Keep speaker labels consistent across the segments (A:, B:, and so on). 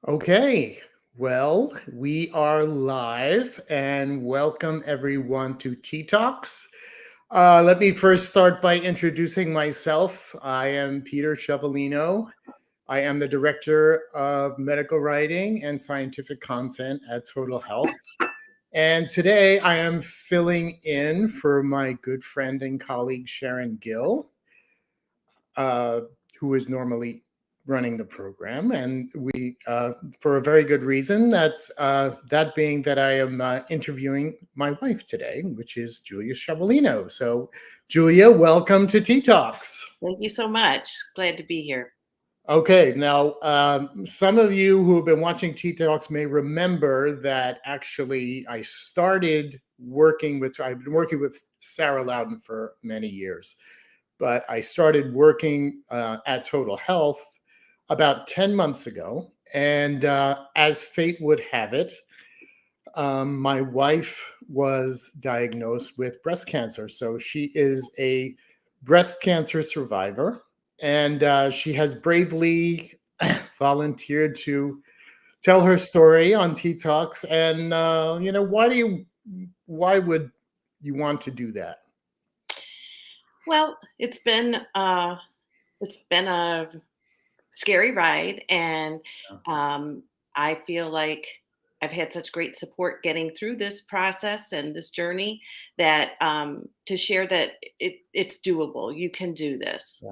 A: Okay, well, we are live and welcome everyone to Tea Talks. Let me first start by introducing myself. I am Peter Sciavolino. I am the Director of Medical Writing and Scientific Content at Total Health. And today I am filling in for my good friend and colleague Sharon Gill, uh, who is normally running the program, and we for a very good reason. That being that I am interviewing my wife today, which is Julia Sciavolino. So, Julia, welcome to Tea Talks.
B: Thank you so much. Glad to be here.
A: Okay, now some of you who have been watching Tea Talks may remember that actually I've been working with Sarah Loudon for many years. But I started working at Total Health about 10 months ago. And as fate would have it, my wife was diagnosed with breast cancer. So she is a breast cancer survivor. And she has bravely volunteered to tell her story on Tea Talks. And, why would you want to do that?
B: Well, it's been a scary ride, and I feel like I've had such great support getting through this process and this journey that to share that it's doable. You can do this.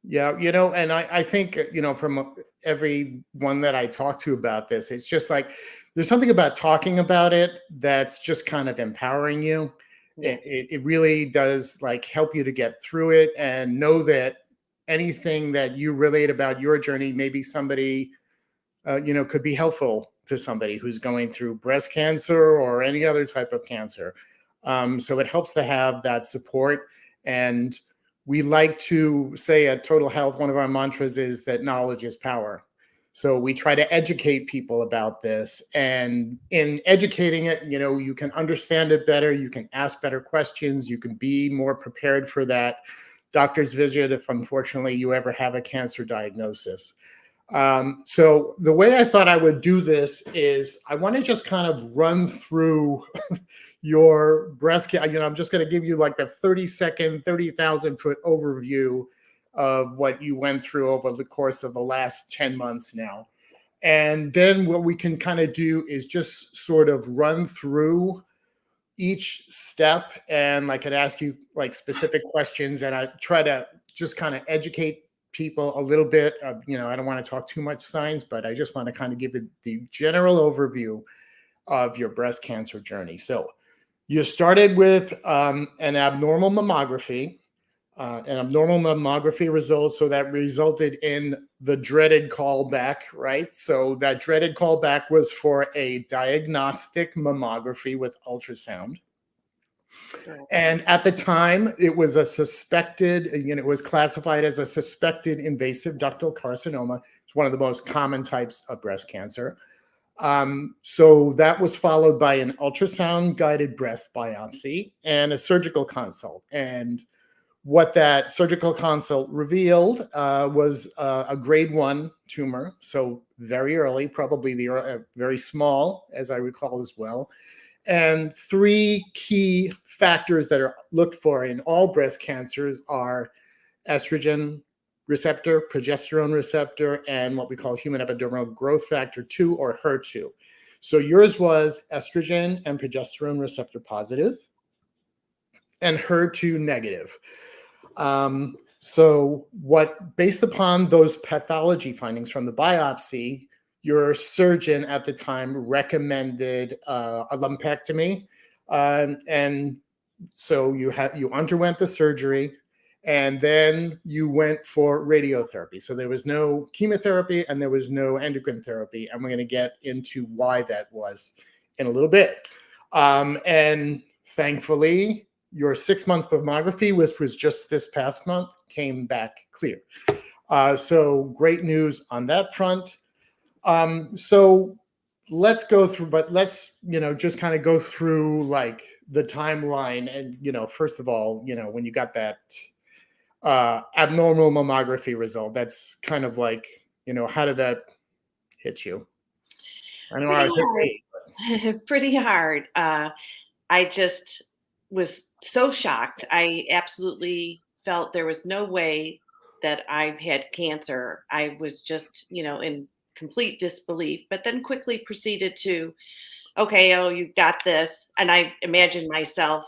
A: Yeah, and I think, from everyone that I talk to about this, it's just like there's something about talking about it that's just kind of empowering you.
B: Yeah.
A: It really does like help you to get through it and know that anything that you relate about your journey, maybe somebody, could be helpful to somebody who's going through breast cancer or any other type of cancer. So it helps to have that support. And we like to say at Total Health, one of our mantras is that knowledge is power. So we try to educate people about this. And in educating it, you can understand it better. You can ask better questions. You can be more prepared for that doctor's visit if unfortunately you ever have a cancer diagnosis. So the way I thought I would do this is I want to just kind of run through your breast cancer. I'm just going to give you like a 30-second, 30,000-foot overview of what you went through over the course of the last 10 months now. And then what we can kind of do is just sort of run through each step, and I could ask you like specific questions, and I try to just kind of educate people a little bit. I don't want to talk too much science, but I just want to kind of give the general overview of your breast cancer journey. So you started with an abnormal mammography, results. So that resulted in the dreaded callback, right? So that dreaded callback was for a diagnostic mammography with ultrasound. And at the time, it was it was classified as a suspected invasive ductal carcinoma. It's one of the most common types of breast cancer. So that was followed by an ultrasound-guided breast biopsy and a surgical consult. And what that surgical consult revealed was a grade 1 tumor. So very early, probably very small, as I recall as well. And 3 key factors that are looked for in all breast cancers are estrogen receptor, progesterone receptor, and what we call human epidermal growth factor 2, or HER2. So yours was estrogen and progesterone receptor positive and HER2 negative. So based upon those pathology findings from the biopsy, your surgeon at the time recommended a lumpectomy. And so you underwent the surgery, and then you went for radiotherapy. So there was no chemotherapy and there was no endocrine therapy. And we're going to get into why that was in a little bit. And thankfully, your 6-month mammography, which was just this past month, came back clear. So great news on that front. So let's go through, just kind of go through like the timeline. And, first of all, when you got that abnormal mammography result, that's kind of like, how did that hit you? I know
B: Pretty
A: I hit
B: hard.
A: me.
B: Pretty hard. I just was so shocked. I absolutely felt there was no way that I had cancer. I was just, in complete disbelief, but then quickly proceeded to, okay, oh, you got this. And I imagined myself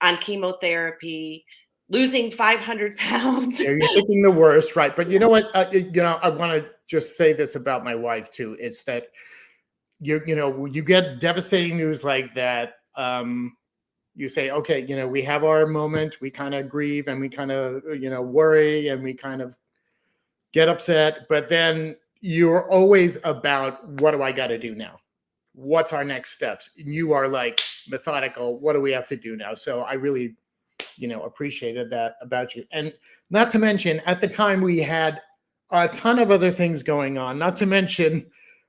B: on chemotherapy, losing 500 pounds.
A: Yeah, you're thinking the worst, right? But you know what? I want to just say this about my wife too. It's that you get devastating news like that. You say, okay, we have our moment. We kind of grieve and we kind of worry and we kind of get upset. But then you're always about, what do I got to do now? What's our next steps? And you are like methodical. What do we have to do now? So I really appreciated that about you. And not to mention, at the time we had a ton of other things going on, not to mention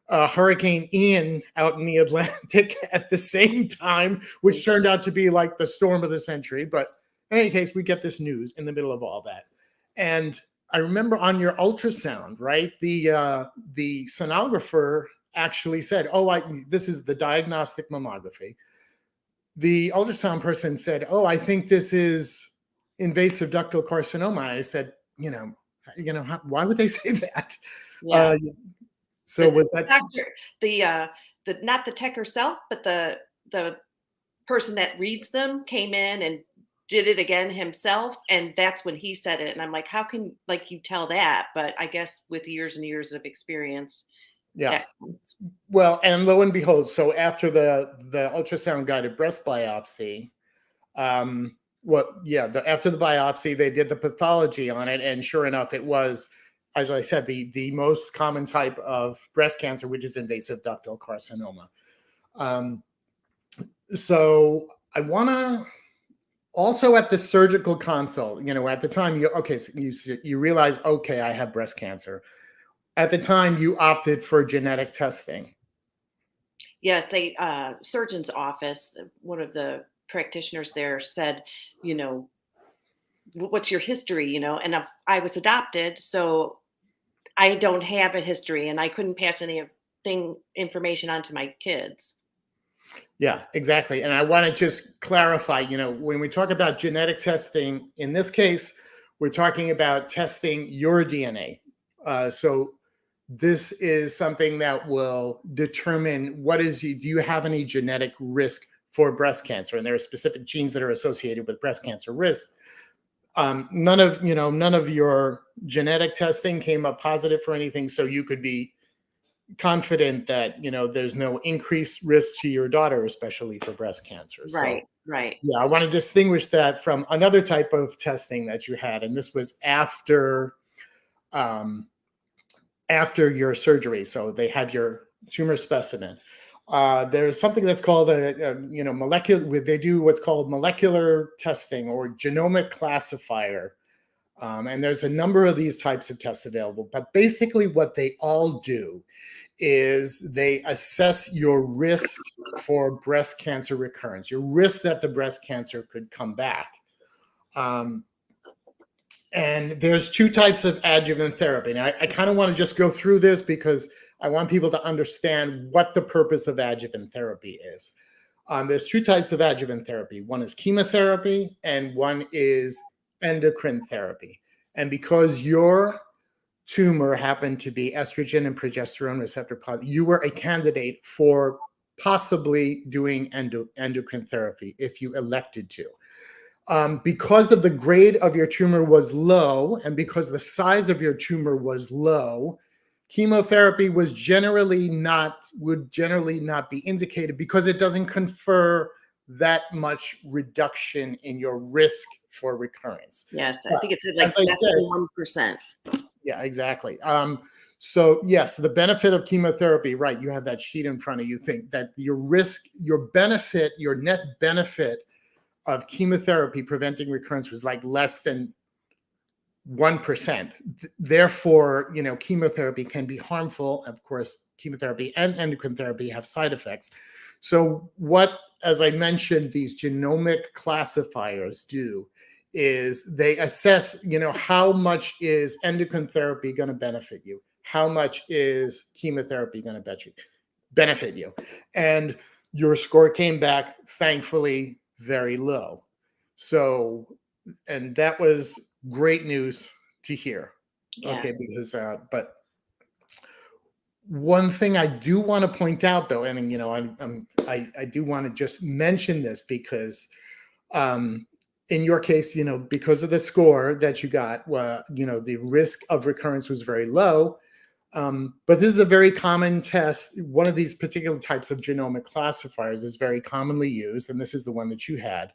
A: Hurricane Ian out in the Atlantic at the same time, which turned out to be like the storm of the century. But in any case, we get this news in the middle of all that. And I remember on your ultrasound, right? The sonographer actually said, "Oh, this is the diagnostic mammography." The ultrasound person said, "Oh, I think this is invasive ductal carcinoma." And I said, why would they say that?
B: Yeah.
A: So was that?
B: Doctor, the not the tech herself, but the person that reads them came in and did it again himself, and that's when he said it. And I'm like, how can you tell that? But I guess with years and years of experience,
A: Yeah.
B: that comes.
A: Well, and lo and behold, so after the ultrasound guided breast biopsy, after the biopsy, they did the pathology on it, and sure enough, it was, as I said, the most common type of breast cancer, which is invasive ductal carcinoma. So I want to also, at the surgical consult, at the time you realize, okay, I have breast cancer. At the time, you opted for genetic testing.
B: Yes, they surgeon's office, one of the practitioners there said, what's your history, and I was adopted, so I don't have a history, and I couldn't pass anything information on to my kids.
A: Yeah, exactly. And I want to just clarify, when we talk about genetic testing, in this case, we're talking about testing your DNA. So this is something that will determine do you have any genetic risk for breast cancer? And there are specific genes that are associated with breast cancer risk. None of your genetic testing came up positive for anything, so you could be confident that there's no increased risk to your daughter, especially for breast cancer. So
B: Right.
A: yeah, I want to distinguish that from another type of testing that you had, and this was after your surgery. So they had your tumor specimen. There's something that's called a molecular. They do what's called molecular testing or genomic classifier. And there's a number of these types of tests available, but basically what they all do is they assess your risk for breast cancer recurrence, your risk that the breast cancer could come back. And there's two types of adjuvant therapy. And I kind of want to just go through this because I want people to understand what the purpose of adjuvant therapy is. There's two types of adjuvant therapy. One is chemotherapy and one is endocrine therapy. And because your tumor happened to be estrogen and progesterone receptor positive, you were a candidate for possibly doing endocrine therapy if you elected to. Because of the grade of your tumor was low and because the size of your tumor was low, chemotherapy would generally not be indicated because it doesn't confer that much reduction in your risk for recurrence.
B: Yes, I think it's like
A: as I said,
B: 1%.
A: Yeah, exactly. So yes, the benefit of chemotherapy, right? You have that sheet in front of you. Think that your risk, your benefit, your net benefit of chemotherapy preventing recurrence was like less than 1%. Therefore, chemotherapy can be harmful. Of course, chemotherapy and endocrine therapy have side effects. So what, as I mentioned, these genomic classifiers do is they assess, how much is endocrine therapy going to benefit you? How much is chemotherapy going to benefit you. And your score came back, thankfully, very low. So, and that was great news to hear.
B: Yes.
A: Okay, because, but one thing I do want to point out, though, and I do want to just mention this because, in your case, because of the score that you got, well, the risk of recurrence was very low. But this is a very common test. One of these particular types of genomic classifiers is very commonly used, and this is the one that you had.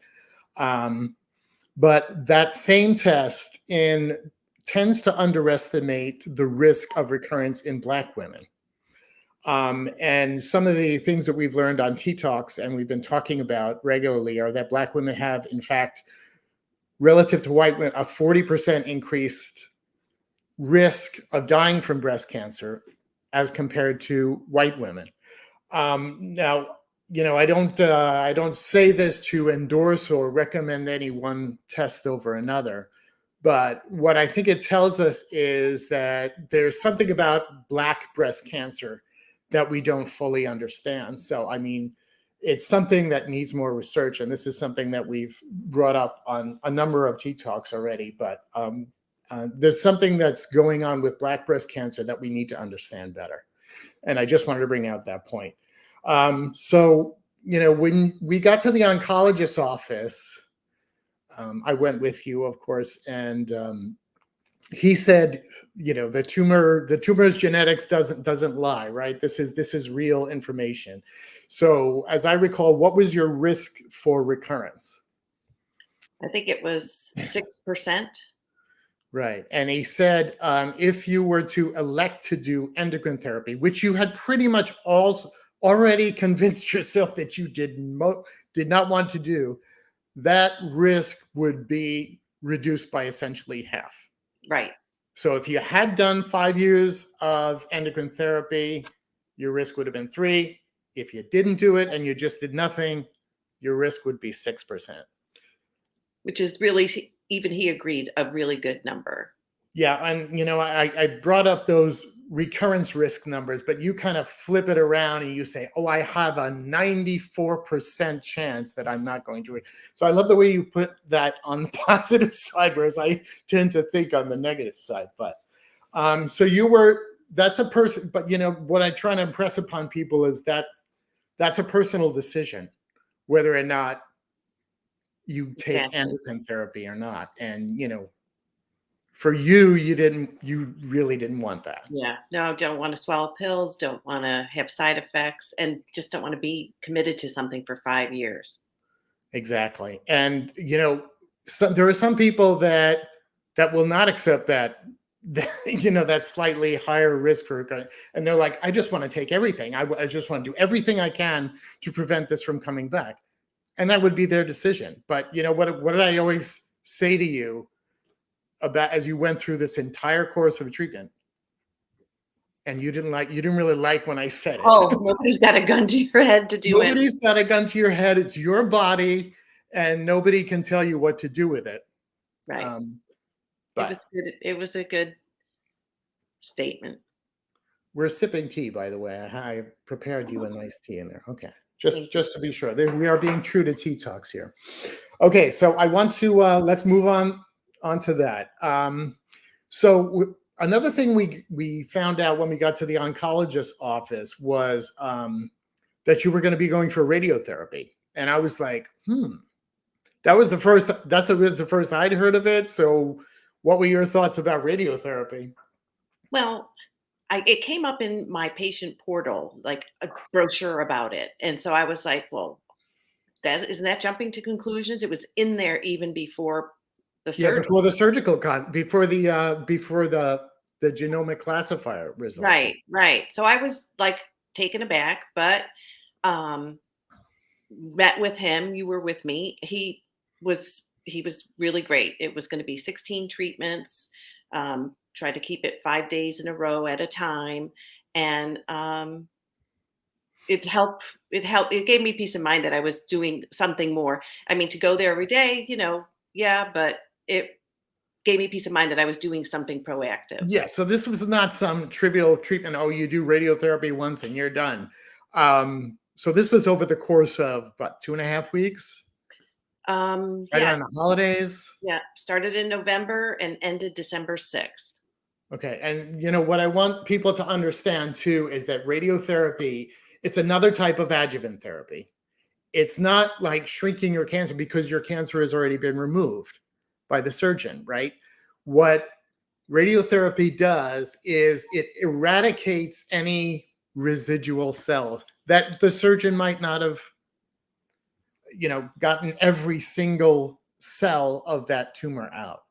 A: But that same test tends to underestimate the risk of recurrence in Black women. And some of the things that we've learned on T-Talks and we've been talking about regularly are that Black women have, in fact, relative to white women, a 40% increased risk of dying from breast cancer as compared to white women. Now, I don't say this to endorse or recommend any one test over another, but what I think it tells us is that there's something about Black breast cancer that we don't fully understand. So, I mean, it's something that needs more research, and this is something that we've brought up on a number of T-Talks already, but there's something that's going on with Black breast cancer that we need to understand better. And I just wanted to bring out that point. So, when we got to the oncologist's office, I went with you, of course, and he said, the tumor's genetics doesn't lie, right? This is real information. So, as I recall, what was your risk for recurrence?
B: I think it was 6%.
A: Right. And he said, if you were to elect to do endocrine therapy, which you had pretty much already convinced yourself that you did not want to do, that risk would be reduced by essentially half.
B: Right.
A: So if you had done 5 years of endocrine therapy, your risk would have been 3. If you didn't do it and you just did nothing, your risk would be 6%.
B: Which is really, even he agreed, a really good number.
A: Yeah, and I brought up those recurrence risk numbers, but you kind of flip it around and you say, oh, I have a 94% chance that I'm not going to. So I love the way you put that on the positive side, whereas I tend to think on the negative side. But so that's a person, but what I'm trying to impress upon people is that that's a personal decision, whether or not you take
B: Exactly.
A: endocrine therapy or not. And, for you really didn't want that.
B: Yeah. No, don't want to swallow pills, don't want to have side effects, and just don't want to be committed to something for 5 years.
A: Exactly. And, there are some people that will not accept that slightly higher risk and they're like, I just want to take everything. I just want to do everything I can to prevent this from coming back. And that would be their decision. But what did I always say to you about as you went through this entire course of treatment? And you didn't really like when I said it.
B: Oh, nobody's got a gun to your head to do it.
A: Nobody's got a gun to your head. It's your body, and nobody can tell you what to do with it.
B: Right.
A: But
B: it was good. It was a good statement.
A: We're sipping tea, by the way. I prepared you a nice tea in there. Okay. Just to be sure. We are being true to tea talks here. Okay, so I want to let's move on to that. Another thing we found out when we got to the oncologist's office was that you were going to be going for radiotherapy, and I was like, that was the first. That was the first I'd heard of it. So, what were your thoughts about radiotherapy?
B: Well, it came up in my patient portal, like a brochure about it, and so I was like, well, isn't that jumping to conclusions? It was in there even before the surgery.
A: Before the surgical before the genomic classifier result.
B: Right. So I was like taken aback, but met with him. You were with me. He was really great. It was going to be 16 treatments. Tried to keep it 5 days in a row at a time, and it helped. It gave me peace of mind that I was doing something more. I mean, to go there every day, yeah, but it gave me peace of mind that I was doing something proactive.
A: Yeah. So this was not some trivial treatment. Oh, you do radiotherapy once and you're done. So this was over the course of what, 2.5 weeks, right around
B: Yes.
A: the holidays.
B: Yeah. Started in November and ended December 6th.
A: Okay. And what I want people to understand too is that radiotherapy, it's another type of adjuvant therapy. It's not like shrinking your cancer because your cancer has already been removed by the surgeon, right? What radiotherapy does is it eradicates any residual cells that the surgeon might not have, gotten every single cell of that tumor out.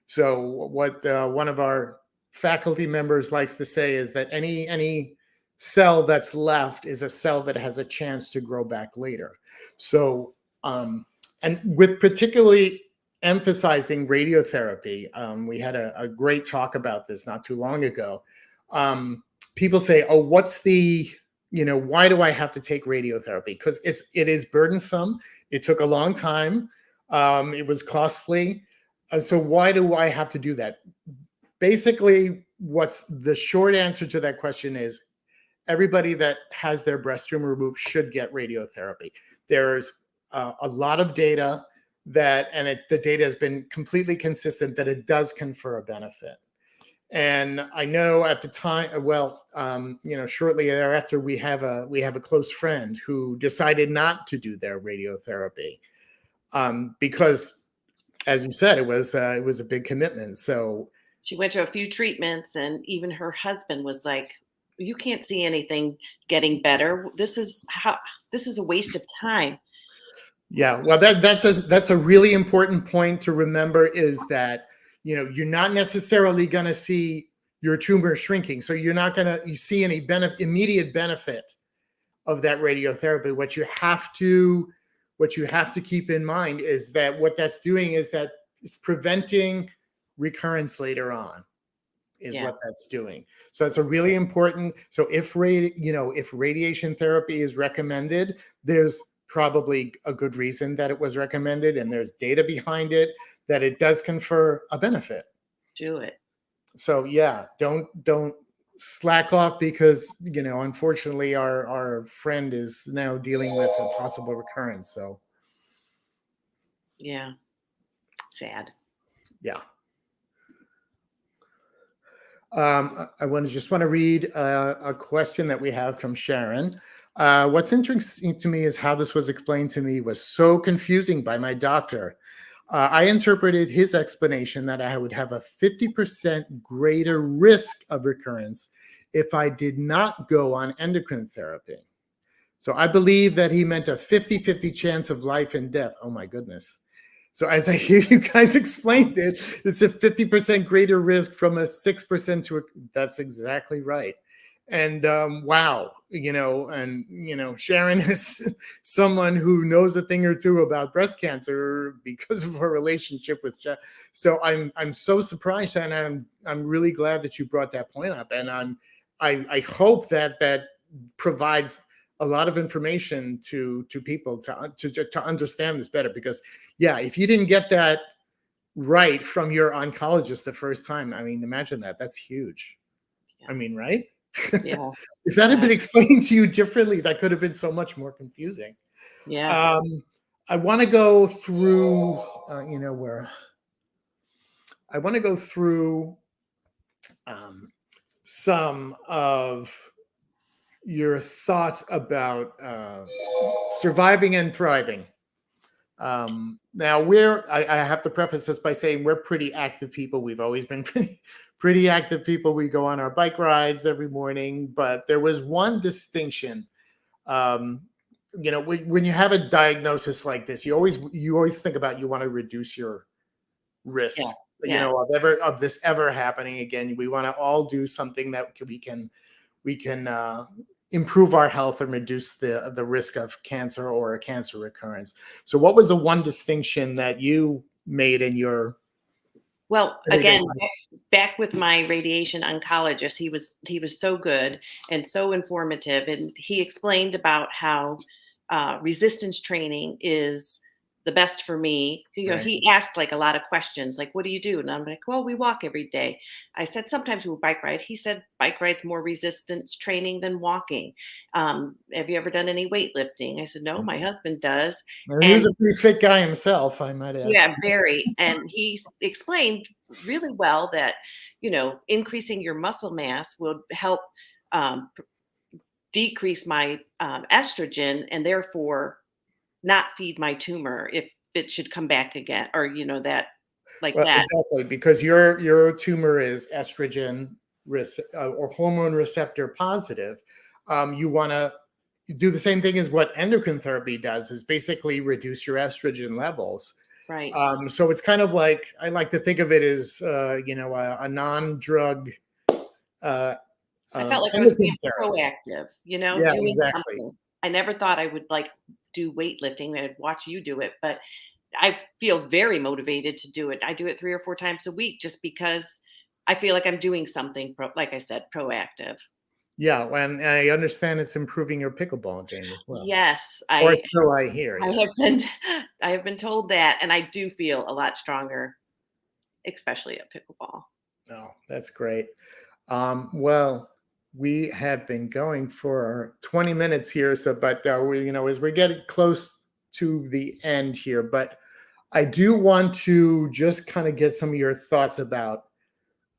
A: So what one of our faculty members likes to say is that any cell that's left is a cell that has a chance to grow back later. So and with particularly emphasizing radiotherapy, we had a great talk about this not too long ago. People say, "Oh, what's the why do I have to take radiotherapy?" Because it is burdensome. It took a long time. It was costly. So why do I have to do that? Basically, what's the short answer to that question is everybody that has their breast tumor removed should get radiotherapy. There's a lot of data the data has been completely consistent that it does confer a benefit. And I know at the time, shortly thereafter, we have a close friend who decided not to do their radiotherapy because, as you said, it was a big commitment. So
B: She went to a few treatments, and even her husband was like, "You can't see anything getting better. This is a waste of time."
A: yeah, well, that's a really important point to remember is that you're not necessarily going to see your tumor shrinking, so you're not going to see any immediate benefit of that radiotherapy. What you have to keep in mind is that what that's doing is that it's preventing recurrence later on is
B: Yeah,
A: what that's doing. So it's a really important. So if radiation therapy is recommended, there's probably a good reason that it was recommended, and there's data behind it that it does confer a benefit.
B: do it.
A: So yeah, don't slack off because unfortunately our friend is now dealing with a possible recurrence. So
B: Yeah, sad.
A: yeah. I just want to read a question that we have from Sharon. What's interesting to me is how this was explained to me was so confusing by my doctor. I interpreted his explanation that I would have a 50% greater risk of recurrence if I did not go on endocrine therapy. So I believe that he meant a 50-50 chance of life and death. Oh my goodness. So as I hear you guys explained it, it's a 50% greater risk from a 6% to that's exactly right. And wow, Sharon is someone who knows a thing or two about breast cancer because of her relationship with Jeff. So I'm so surprised, and I'm really glad that you brought that point up. And I hope that provides a lot of information to people to understand this better, because yeah, if you didn't get that right from your oncologist the first time, I mean, imagine that's huge.
B: Yeah.
A: I mean, right?
B: Yeah.
A: If that had
B: Yeah.
A: been explained to you differently, that could have been so much more confusing.
B: Yeah.
A: I want to go through, where I want to go through some of your thoughts about surviving and thriving. Now I have to preface this by saying we're pretty active people. We've always been pretty active people. We go on our bike rides every morning, but there was one distinction. Um, when you have a diagnosis like this, you always think about, you want to reduce your
B: Yeah.
A: risk,
B: Yeah.
A: of this ever happening again. We want to all do something that we can improve our health and reduce the risk of cancer or a cancer recurrence. So what was the one distinction that you made in your
B: Well,
A: everyday
B: again,
A: life?
B: back with my radiation oncologist, he was so good and so informative, and he explained about how resistance training is the best for me.
A: Right.
B: He asked like a lot of questions, like, what do you do? And I'm like, well, we walk every day. I said, sometimes we bike ride. He said, bike ride's more resistance training than walking. Have you ever done any weightlifting? I said, no, my husband does.
A: Well, he was
B: And
A: a pretty fit guy himself, I might add.
B: yeah, very. And he explained really well that, increasing your muscle mass will help um, decrease my estrogen and therefore not feed my tumor if it should come back again, or that like
A: Well,
B: that.
A: exactly, because your tumor is estrogen or hormone receptor positive. You want to do the same thing as what endocrine therapy does, is basically reduce your estrogen levels.
B: Right.
A: So it's kind of like, I like to think of it as a non-drug uh,
B: I felt like I was
A: endocrine
B: being
A: therapy.
B: proactive,
A: Yeah,
B: doing
A: exactly.
B: something. I never thought I would like do weightlifting. I'd watch you do it, but I feel very motivated to do it. I do it 3 or 4 times a week just because I feel like I'm doing something like I said, proactive.
A: Yeah, and I understand it's improving your pickleball game as well,
B: Yes,
A: or so I hear.
B: I
A: Yeah.
B: have been I have been told that, and I do feel a lot stronger, especially at pickleball.
A: Oh, that's great. Well, we have been going for 20 minutes here, so but as we're getting close to the end here, but I do want to just kind of get some of your thoughts about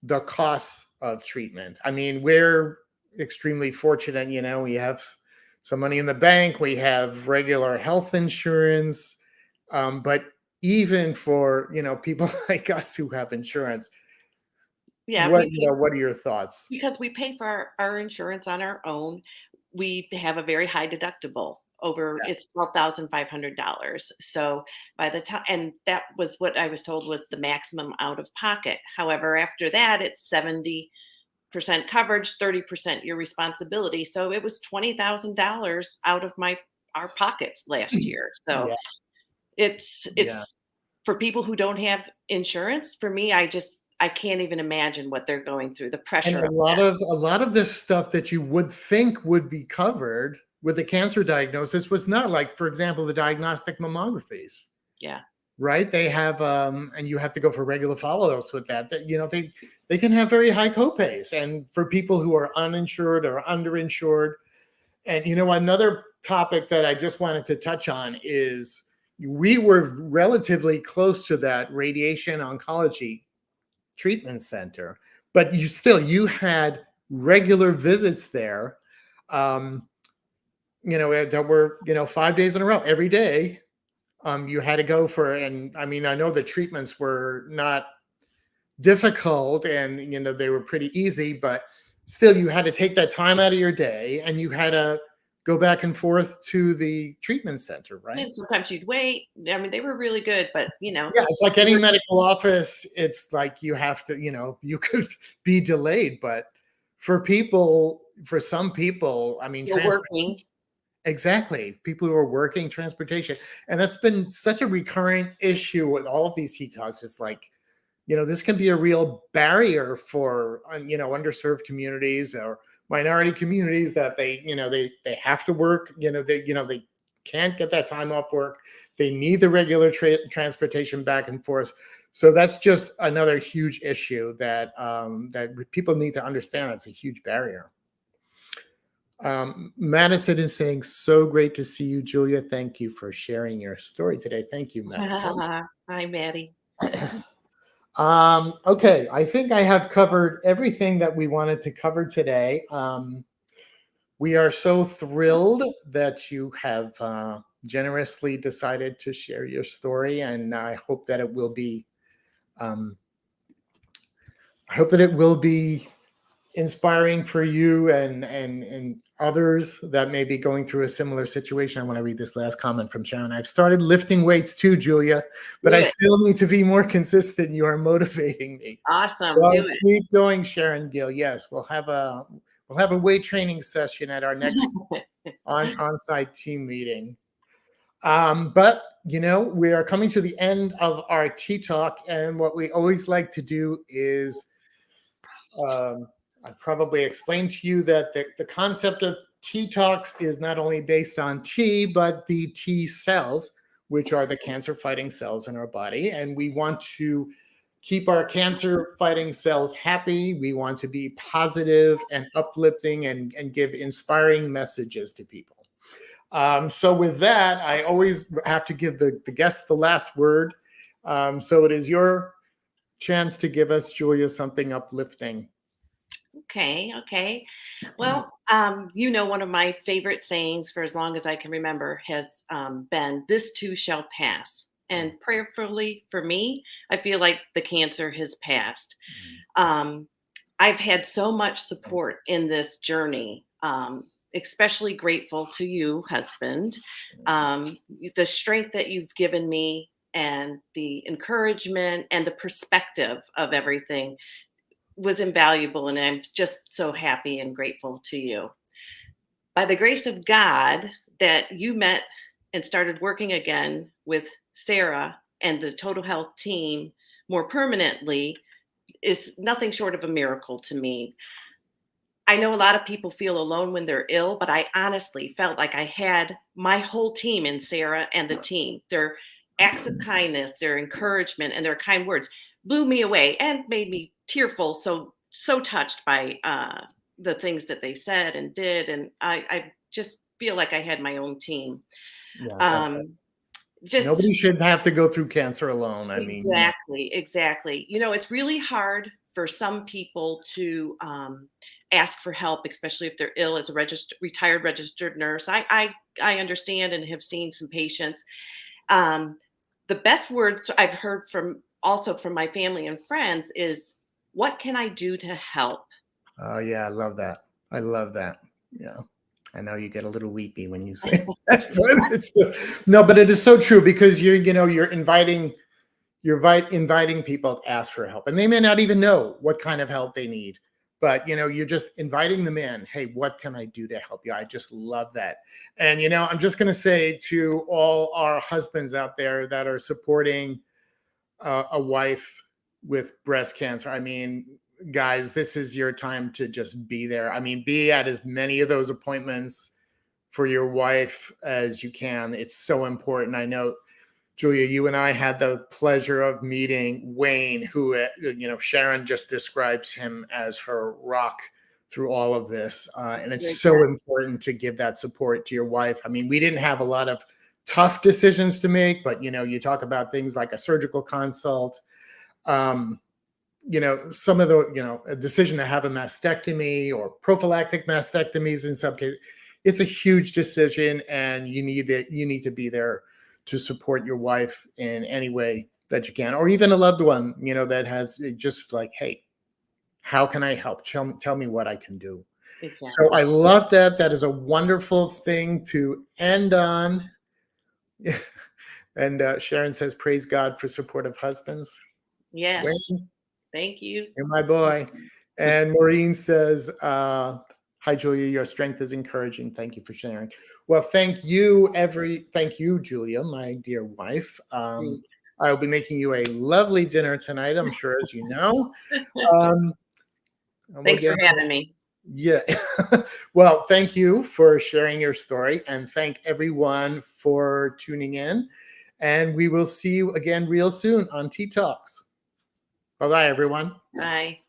A: the costs of treatment. I mean, we're extremely fortunate, we have some money in the bank, we have regular health insurance, but even for, people like us who have insurance,
B: Yeah, we pay
A: what are your thoughts?
B: because we pay for our insurance on our own. We have a very high deductible. Over it's $12,500. So by the time, and that was what I was told was the maximum out of pocket. However, after that, it's 70% coverage, 30% your responsibility. So it was $20,000 out of our pockets last year. So
A: Yeah, yeah.
B: it's for people who don't have insurance. For me, I can't even imagine what they're going through, the
A: And
B: pressure
A: a
B: of
A: lot
B: that.
A: of a lot of this stuff that you would think would be covered with a cancer diagnosis was not, like, for example, the diagnostic mammographies,
B: Yeah.
A: right? They have and you have to go for regular follow-ups with that. That they can have very high copays. And for people who are uninsured or underinsured, and another topic that I just wanted to touch on is we were relatively close to that radiation oncology treatment center, but you had regular visits there, um, that were 5 days in a row, every day. You had to go for, and I mean, I know the treatments were not difficult, and they were pretty easy, but still you had to take that time out of your day, and you had to go back and forth to the treatment center, right?
B: And sometimes you'd wait. I mean, they were really good, but
A: Yeah, it's like
B: they
A: any
B: were
A: medical office. It's like you have to, you could be delayed, but for some people, I mean,
B: still working.
A: exactly, people who are working transportation, and that's been such a recurrent issue with all of these heat talks. It's like, this can be a real barrier for, underserved communities or minority communities, that they have to work. They can't get that time off work. They need the regular transportation back and forth. So that's just another huge issue that people need to understand. It's a huge barrier. Madison is saying, so great to see you, Julia. Thank you for sharing your story today. Thank you, Madison.
B: Hi, Maddie.
A: Okay, I think I have covered everything that we wanted to cover today. We are so thrilled that you have generously decided to share your story, and um, I hope that it will be inspiring for you and others that may be going through a similar situation. I want to read this last comment from Sharon. I've started lifting weights too, Julia, but
B: Do
A: I
B: it.
A: still need to be more consistent. You are motivating me.
B: Awesome.
A: Well,
B: Do it.
A: keep going, Sharon Gill. Yes, we'll have a weight training session at our next on-site team meeting. But we are coming to the end of our tea talk, and what we always like to do is I probably explained to you that the concept of tea talks is not only based on tea, but the T cells, which are the cancer fighting cells in our body. And we want to keep our cancer fighting cells happy. We want to be positive and uplifting and give inspiring messages to people. So with that, I always have to give the guest the last word. So it is your chance to give us, Julia, something uplifting.
B: Okay. Well, one of my favorite sayings for as long as I can remember has been, "This too shall pass." And prayerfully for me, I feel like the cancer has passed. Um, I've had so much support in this journey. Especially grateful to you, husband. The strength that you've given me and the encouragement and the perspective of everything was invaluable. And I'm just so happy and grateful to you. By the grace of God, that you met and started working again with Sarah and the Total Health team more permanently is nothing short of a miracle to me. I know a lot of people feel alone when they're ill, but I honestly felt like I had my whole team in Sarah and the team. Their acts of kindness, their encouragement, and their kind words blew me away and made me tearful. So touched by the things that they said and did, and I just feel like I had my own team.
A: Yeah, that's right.
B: Um, just
A: Nobody should have to go through cancer alone. I mean,
B: exactly. It's really hard for some people to ask for help, especially if they're ill. As a retired registered nurse, I understand and have seen some patients. The best words I've heard from my family and friends is, "What can I do to help?"
A: oh yeah, I love that. I love that. Yeah. I know you get a little weepy when you say that, but no, but it is so true, because you're inviting people to ask for help, and they may not even know what kind of help they need, but you're just inviting them in. Hey, what can I do to help you? I just love that. And I'm just going to say to all our husbands out there that are supporting a wife with breast cancer, I mean, guys, this is your time to just be there. I mean, be at as many of those appointments for your wife as you can. It's so important. I know, Julia, you and I had the pleasure of meeting Wayne, who, Sharon just describes him as her rock through all of this. And it's so important to give that support to your wife. I mean, we didn't have a lot of tough decisions to make, but, you talk about things like a surgical consult, some of the, a decision to have a mastectomy or prophylactic mastectomies in some cases. It's a huge decision, and you need to be there to support your wife in any way that you can, or even a loved one, that has just like, hey, how can I help? Tell me what I can do. Exactly. So I love that. That is a wonderful thing to end on. And Sharon says, praise God for supportive husbands.
B: Yes. Wayne, thank you.
A: You're my boy. And Maureen says, hi, Julia, your strength is encouraging. Thank you for sharing. Well, thank you, Julia, my dear wife. I'll be making you a lovely dinner tonight, I'm sure, as you know.
B: Thanks for having me.
A: Yeah. Well, thank you for sharing your story, and thank everyone for tuning in. And we will see you again real soon on Tea Talks. Bye-bye, everyone.
B: Bye.